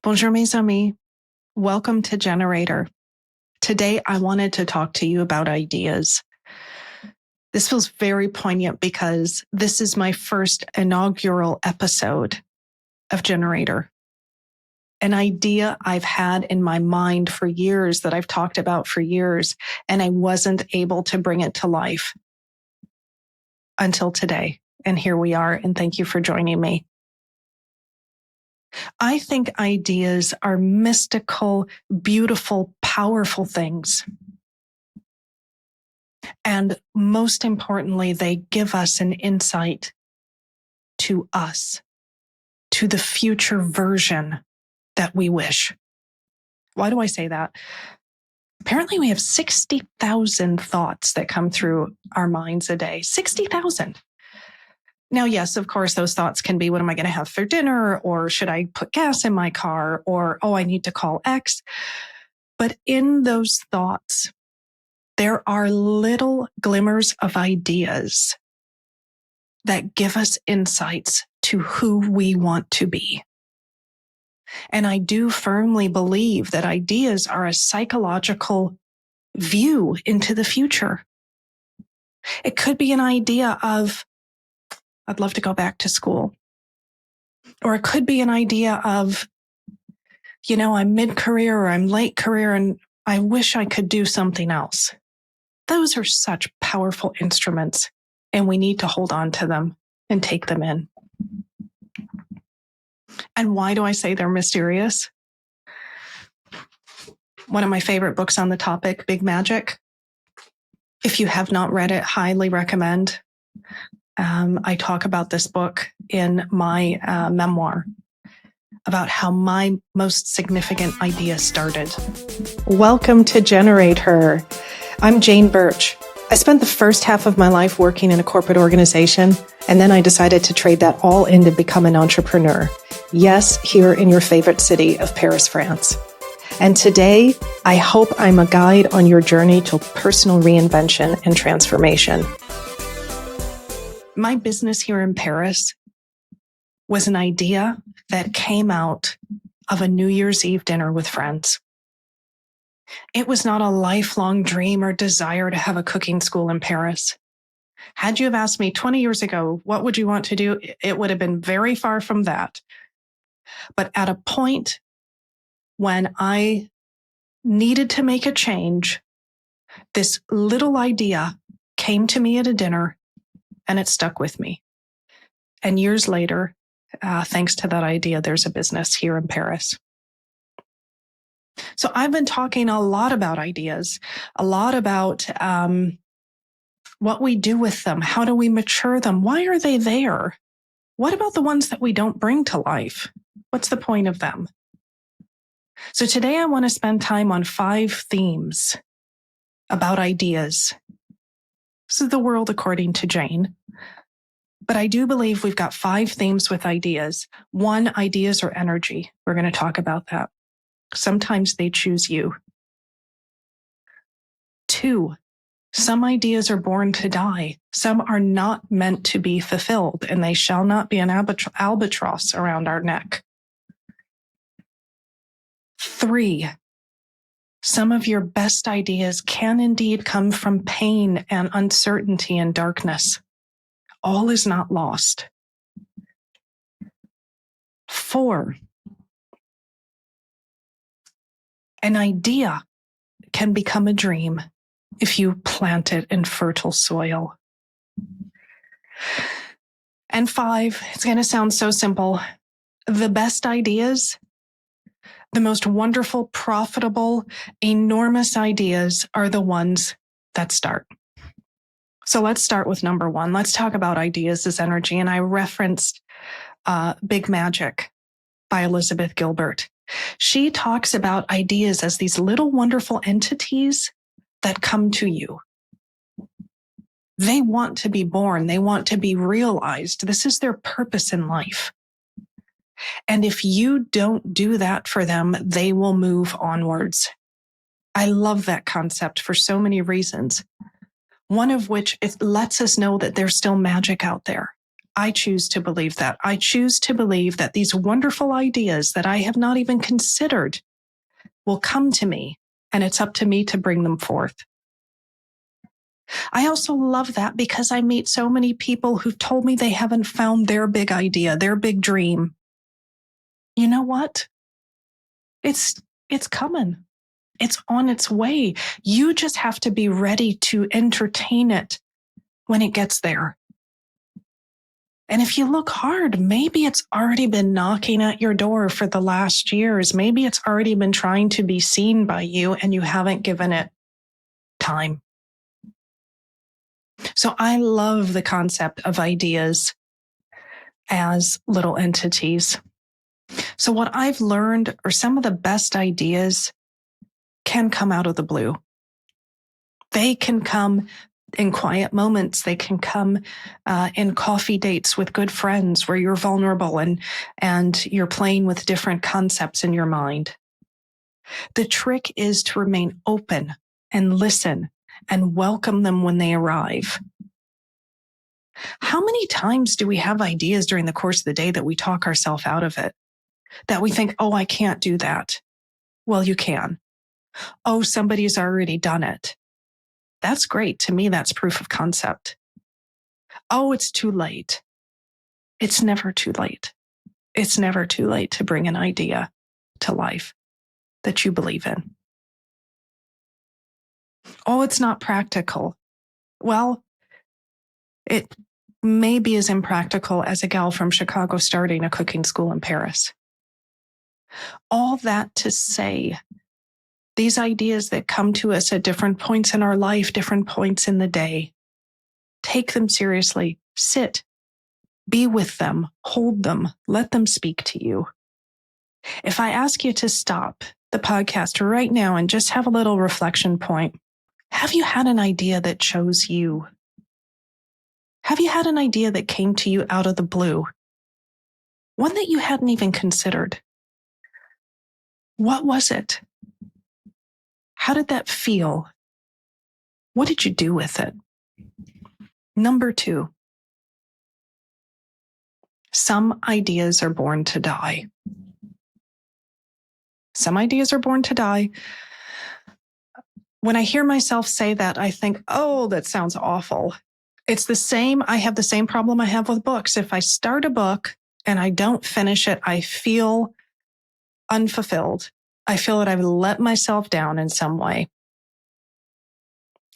Bonjour, mes amis. Welcome to GenerateHER. Today, I wanted to talk to you about ideas. This feels very poignant because this is my first inaugural episode of GenerateHER. An idea I've had in my mind for years that I've talked about for years, and I wasn't able to bring it to life until today. And here we are, and thank you for joining me. I think ideas are mystical, beautiful, powerful things. And most importantly, they give us an insight to us, to the future version that we wish. Why do I say that? Apparently, we have 60,000 thoughts that come through our minds a day. 60,000. Now, yes, of course, those thoughts can be, what am I going to have for dinner? Or should I put gas in my car? Or, oh, I need to call X. But in those thoughts, there are little glimmers of ideas that give us insights to who we want to be. And I do firmly believe that ideas are a psychological view into the future. It could be an idea of, I'd love to go back to school. Or it could be an idea of, I'm mid-career or I'm late career and I wish I could do something else. Those are such powerful instruments, and we need to hold on to them and take them in. And why do I say they're mysterious? One of my favorite books on the topic, Big Magic. If you have not read it, highly recommend. I talk about this book in my memoir about how my most significant idea started. Welcome to GenerateHER. I'm Jane Bertch. I spent the first half of my life working in a corporate organization, and then I decided to trade that all in to become an entrepreneur. Yes, here in your favorite city of Paris, France. And today, I hope I'm a guide on your journey to personal reinvention and transformation. My business here in Paris was an idea that came out of a New Year's Eve dinner with friends. It was not a lifelong dream or desire to have a cooking school in Paris. Had you have asked me 20 years ago, what would you want to do? It would have been very far from that. But at a point when I needed to make a change, this little idea came to me at a dinner and it stuck with me. And years later, thanks to that idea, there's a business here in Paris. So I've been talking a lot about ideas, a lot about what we do with them. How do we mature them? Why are they there? What about the ones that we don't bring to life? What's the point of them? So today I want to spend time on 5 themes about ideas. This is the world according to Jane. But I do believe we've got 5 themes with ideas. 1, ideas are energy. We're going to talk about that. Sometimes they choose you. 2, some ideas are born to die. Some are not meant to be fulfilled, and they shall not be an albatross around our neck. 3, some of your best ideas can indeed come from pain and uncertainty and darkness. All is not lost. 4, an idea can become a dream if you plant it in fertile soil. And 5, it's going to sound so simple. The best ideas, the most wonderful, profitable, enormous ideas are the ones that start. So let's start with number 1. Let's talk about ideas as energy. And I referenced Big Magic by Elizabeth Gilbert. She talks about ideas as these little wonderful entities that come to you. They want to be born. They want to be realized. This is their purpose in life. And if you don't do that for them, they will move onwards. I love that concept for so many reasons. One of which, it lets us know that there's still magic out there. I choose to believe that. I choose to believe that these wonderful ideas that I have not even considered will come to me, and it's up to me to bring them forth. I also love that because I meet so many people who've told me they haven't found their big idea, their big dream. You know what? It's coming. It's on its way. You just have to be ready to entertain it when it gets there. And if you look hard, maybe it's already been knocking at your door for the last years. Maybe it's already been trying to be seen by you and you haven't given it time. So I love the concept of ideas as little entities. So what I've learned are some of the best ideas can come out of the blue. They can come in quiet moments. They can come in coffee dates with good friends where you're vulnerable and you're playing with different concepts in your mind. The trick is to remain open and listen and welcome them when they arrive. How many times do we have ideas during the course of the day that we talk ourselves out of it? That we think, oh, I can't do that. Well, you can. Oh, somebody's already done it. That's great. To me, that's proof of concept. Oh, it's too late. It's never too late. It's never too late to bring an idea to life that you believe in. Oh, it's not practical. Well, it may be as impractical as a gal from Chicago starting a cooking school in Paris. All that to say, these ideas that come to us at different points in our life, different points in the day, take them seriously, sit, be with them, hold them, let them speak to you. If I ask you to stop the podcast right now and just have a little reflection point, have you had an idea that chose you? Have you had an idea that came to you out of the blue? One that you hadn't even considered? What was it? How did that feel? What did you do with it? Number 2, some ideas are born to die. Some ideas are born to die. When I hear myself say that, I think, oh, that sounds awful. It's the same. I have the same problem I have with books. If I start a book and I don't finish it, I feel unfulfilled. I feel that I've let myself down in some way.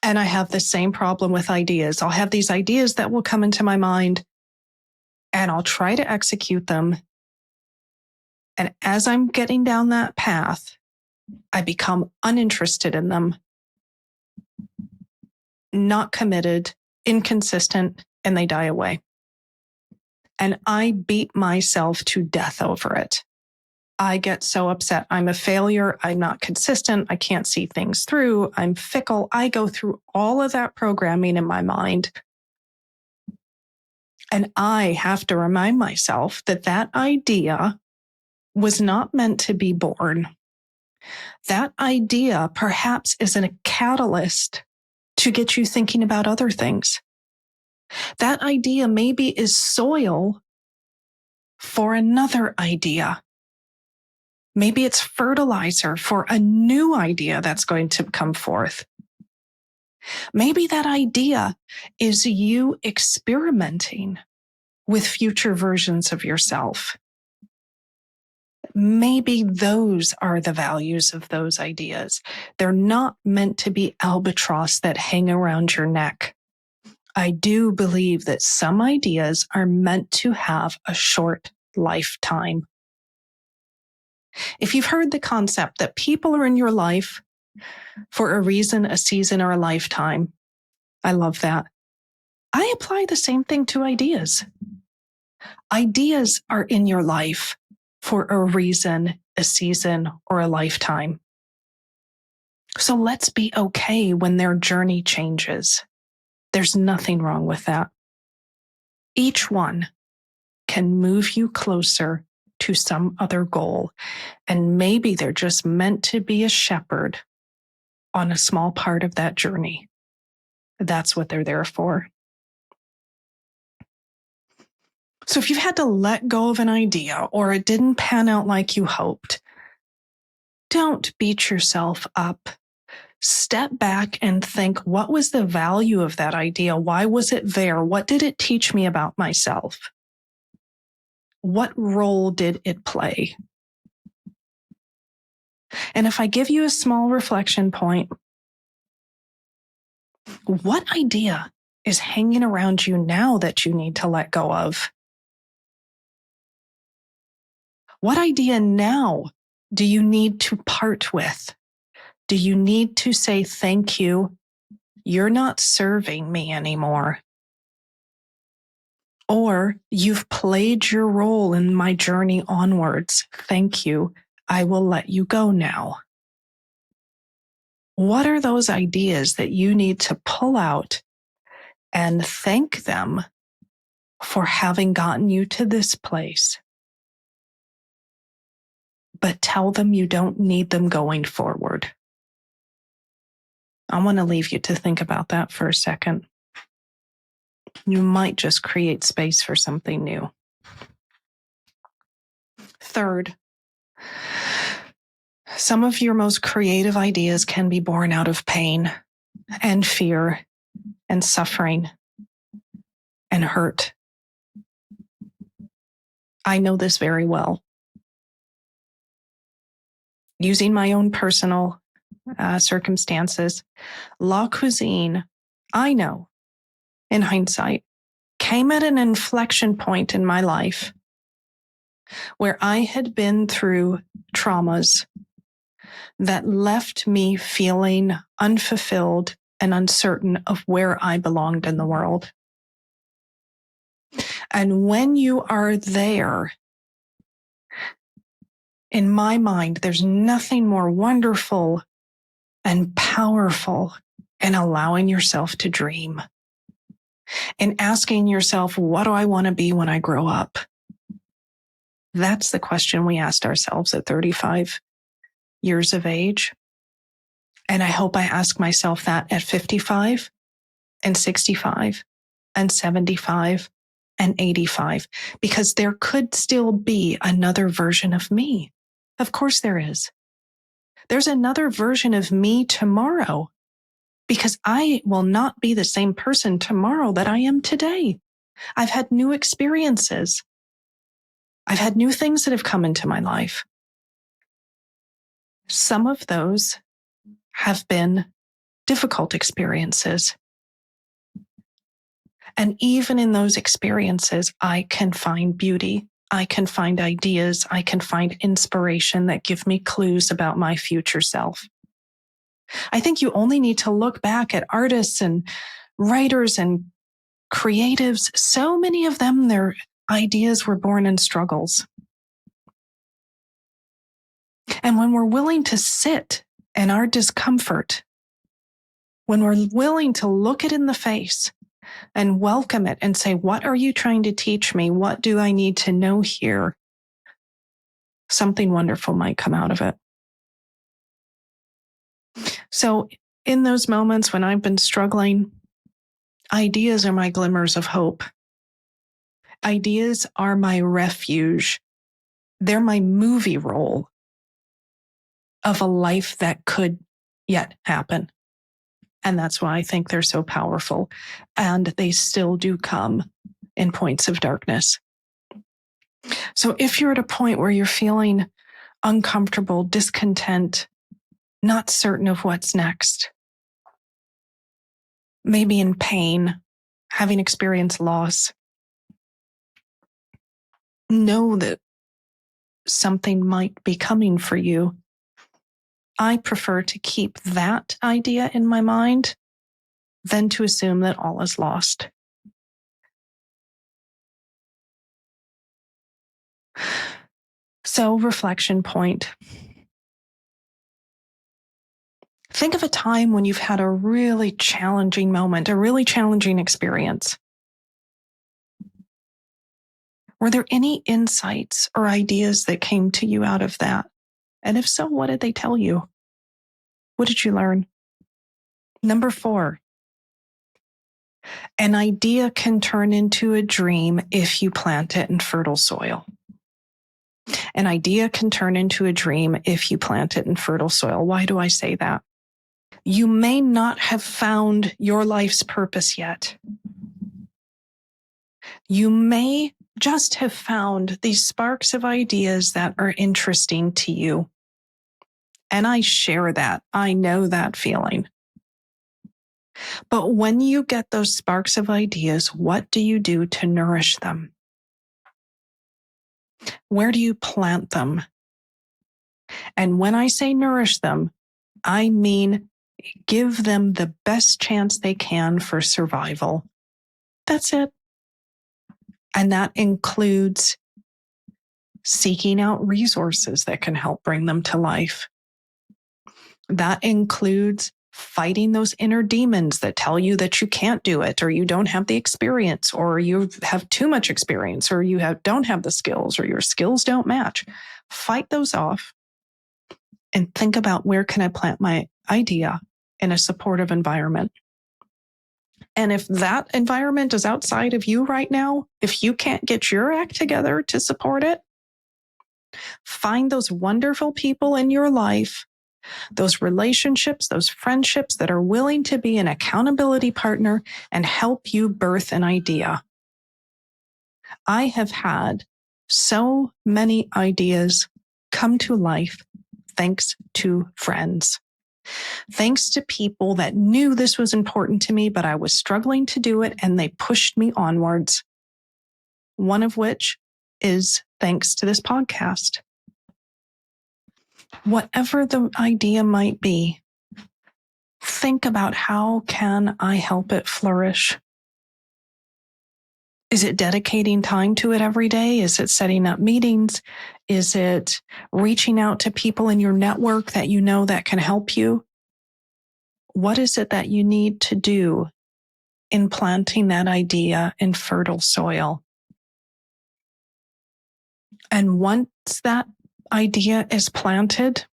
And I have the same problem with ideas. I'll have these ideas that will come into my mind and I'll try to execute them. And as I'm getting down that path, I become uninterested in them, not committed, inconsistent, and they die away. And I beat myself to death over it. I get so upset. I'm a failure. I'm not consistent. I can't see things through. I'm fickle. I go through all of that programming in my mind. And I have to remind myself that that idea was not meant to be born. That idea perhaps is a catalyst to get you thinking about other things. That idea maybe is soil for another idea. Maybe it's fertilizer for a new idea that's going to come forth. Maybe that idea is you experimenting with future versions of yourself. Maybe those are the values of those ideas. They're not meant to be albatross that hang around your neck. I do believe that some ideas are meant to have a short lifetime. If you've heard the concept that people are in your life for a reason, a season, or a lifetime, I love that. I apply the same thing to ideas. Ideas are in your life for a reason, a season, or a lifetime. So let's be okay when their journey changes. There's nothing wrong with that. Each one can move you closer to some other goal, and maybe they're just meant to be a shepherd on a small part of that journey. That's what they're there for. So if you've had to let go of an idea or it didn't pan out like you hoped, don't beat yourself up. Step back and think, what was the value of that idea? Why was it there? What did it teach me about myself? What role did it play? And if I give you a small reflection point, what idea is hanging around you now that you need to let go of? What idea now do you need to part with? Do you need to say, thank you? You're not serving me anymore. Or you've played your role in my journey onwards. Thank you. I will let you go now. What are those ideas that you need to pull out and thank them for having gotten you to this place? But tell them you don't need them going forward. I want to leave you to think about that for a second. You might just create space for something new. Third, some of your most creative ideas can be born out of pain and fear and suffering and hurt. I know this very well. Using my own personal circumstances, La Cuisine, I know, in hindsight, came at an inflection point in my life where I had been through traumas that left me feeling unfulfilled and uncertain of where I belonged in the world. And when you are there, in my mind, there's nothing more wonderful and powerful in allowing yourself to dream and asking yourself, what do I want to be when I grow up? That's the question we asked ourselves at 35 years of age. And I hope I ask myself that at 55 and 65 and 75 and 85, because there could still be another version of me. Of course there is. There's another version of me tomorrow, because I will not be the same person tomorrow that I am today. I've had new experiences. I've had new things that have come into my life. Some of those have been difficult experiences. And even in those experiences, I can find beauty. I can find ideas. I can find inspiration that give me clues about my future self. I think you only need to look back at artists and writers and creatives. So many of them, their ideas were born in struggles. And when we're willing to sit in our discomfort, when we're willing to look it in the face and welcome it and say, what are you trying to teach me? What do I need to know here? Something wonderful might come out of it. So in those moments when I've been struggling, ideas are my glimmers of hope. Ideas are my refuge. They're my movie role of a life that could yet happen. And that's why I think they're so powerful. And they still do come in points of darkness. So if you're at a point where you're feeling uncomfortable, discontent, not certain of what's next, maybe in pain, having experienced loss, know that something might be coming for you. I prefer to keep that idea in my mind than to assume that all is lost. So, reflection point. Think of a time when you've had a really challenging moment, a really challenging experience. Were there any insights or ideas that came to you out of that? And if so, what did they tell you? What did you learn? Number 4, An idea can turn into a dream if you plant it in fertile soil. An idea can turn into a dream if you plant it in fertile soil. Why do I say that? You may not have found your life's purpose yet. You may just have found these sparks of ideas that are interesting to you. And I share that. I know that feeling. But when you get those sparks of ideas, what do you do to nourish them? Where do you plant them? And when I say nourish them, I mean give them the best chance they can for survival. That's it. And that includes seeking out resources that can help bring them to life. That includes fighting those inner demons that tell you that you can't do it, or you don't have the experience, or you have too much experience, or you don't have the skills, or your skills don't match. Fight those off and think about, where can I plant my idea in a supportive environment? And if that environment is outside of you right now, if you can't get your act together to support it, find those wonderful people in your life, those relationships, those friendships that are willing to be an accountability partner and help you birth an idea. I have had so many ideas come to life thanks to friends. Thanks to people that knew this was important to me, but I was struggling to do it, and they pushed me onwards. One of which is thanks to this podcast. Whatever the idea might be, think about, how can I help it flourish? Is it dedicating time to it every day? Is it setting up meetings? Is it reaching out to people in your network that you know that can help you? What is it that you need to do in planting that idea in fertile soil? And once that idea is planted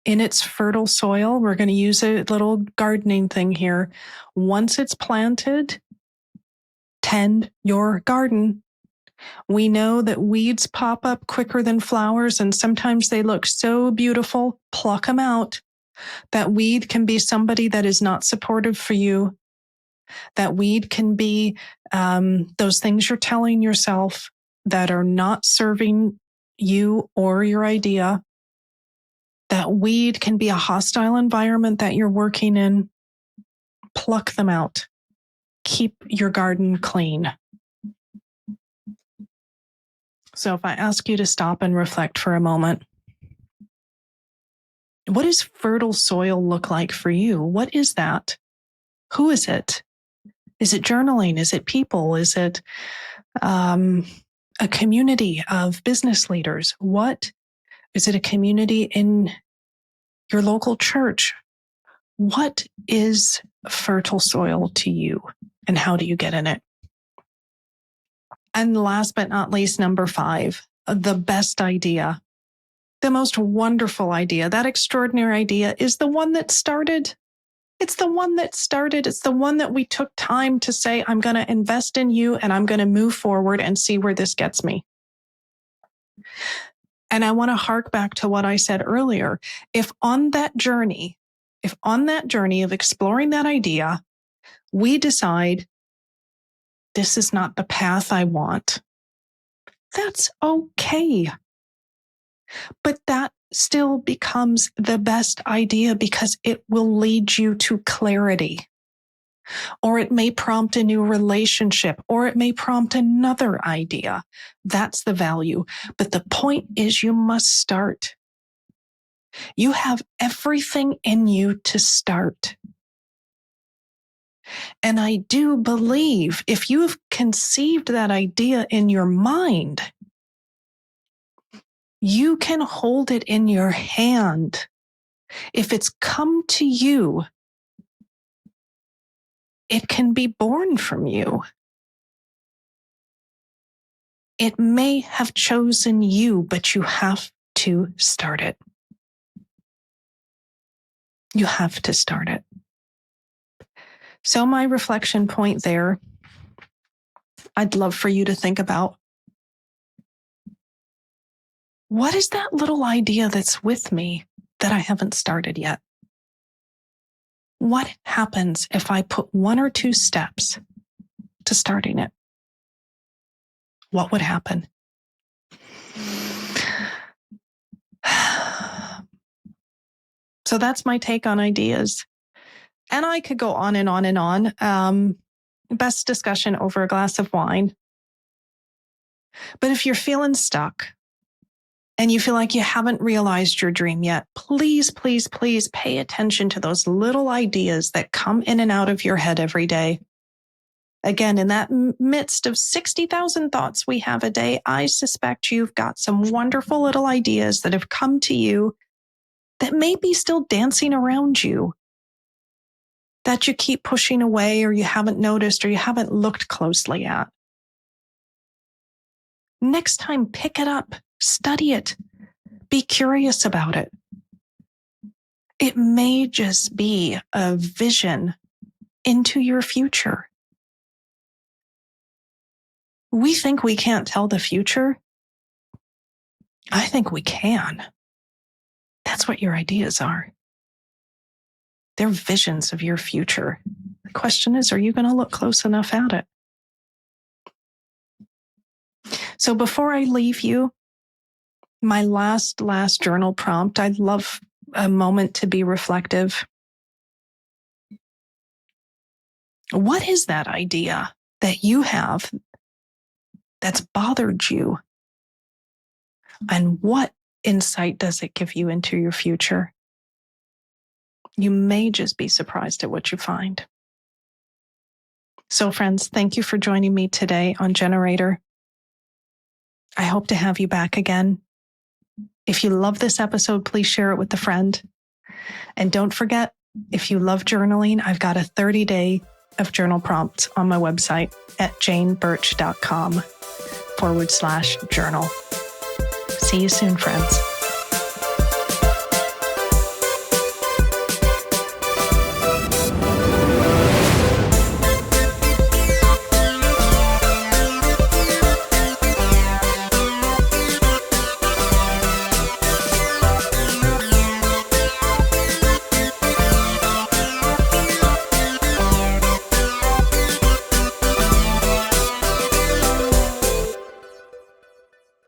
in its fertile soil, we're going to use a little gardening thing here. Once it's planted, tend your garden. We know that weeds pop up quicker than flowers, and sometimes they look so beautiful. Pluck them out. That weed can be somebody that is not supportive for you. That weed can be those things you're telling yourself that are not serving you or your idea. That weed can be a hostile environment that you're working in. Pluck them out. Keep your garden clean. So if I ask you to stop and reflect for a moment, what does fertile soil look like for you? What is that? Who is it? Is it journaling? Is it people? Is it a community of business leaders? What is it? A community in your local church? What is fertile soil to you, and how do you get in it? And last but not least, number 5, the best idea, the most wonderful idea, that extraordinary idea is the one that started. It's the one that started. It's the one that we took time to say, I'm going to invest in you and I'm going to move forward and see where this gets me. And I want to hark back to what I said earlier. If on that journey of exploring that idea, we decide this is not the path I want, that's okay. But that still becomes the best idea because it will lead you to clarity. Or it may prompt a new relationship, or it may prompt another idea. That's the value. But the point is, you must start. You have everything in you to start. And I do believe if you have conceived that idea in your mind, you can hold it in your hand. If it's come to you, it can be born from you. It may have chosen you, but you have to start it. You have to start it. So my reflection point there, I'd love for you to think about, what is that little idea that's with me that I haven't started yet? What happens if I put 1 or 2 steps to starting it? What would happen? So that's my take on ideas. And I could go on and on and on. Best discussion over a glass of wine. But if you're feeling stuck and you feel like you haven't realized your dream yet, please, please, please pay attention to those little ideas that come in and out of your head every day. Again, in that midst of 60,000 thoughts we have a day, I suspect you've got some wonderful little ideas that have come to you that may be still dancing around you, that you keep pushing away, or you haven't noticed, or you haven't looked closely at. Next time, pick it up, study it, be curious about it. It may just be a vision into your future. We think we can't tell the future. I think we can. That's what your ideas are. They're visions of your future. The question is, are you going to look close enough at it? So before I leave you, my last journal prompt, I'd love a moment to be reflective. What is that idea that you have that's bothered you? And what insight does it give you into your future? You may just be surprised at what you find. So friends, thank you for joining me today on Generator. I hope to have you back again. If you love this episode, please share it with a friend. And don't forget, if you love journaling, I've got a 30-day of journal prompts on my website at janebertch.com/journal. See you soon, friends.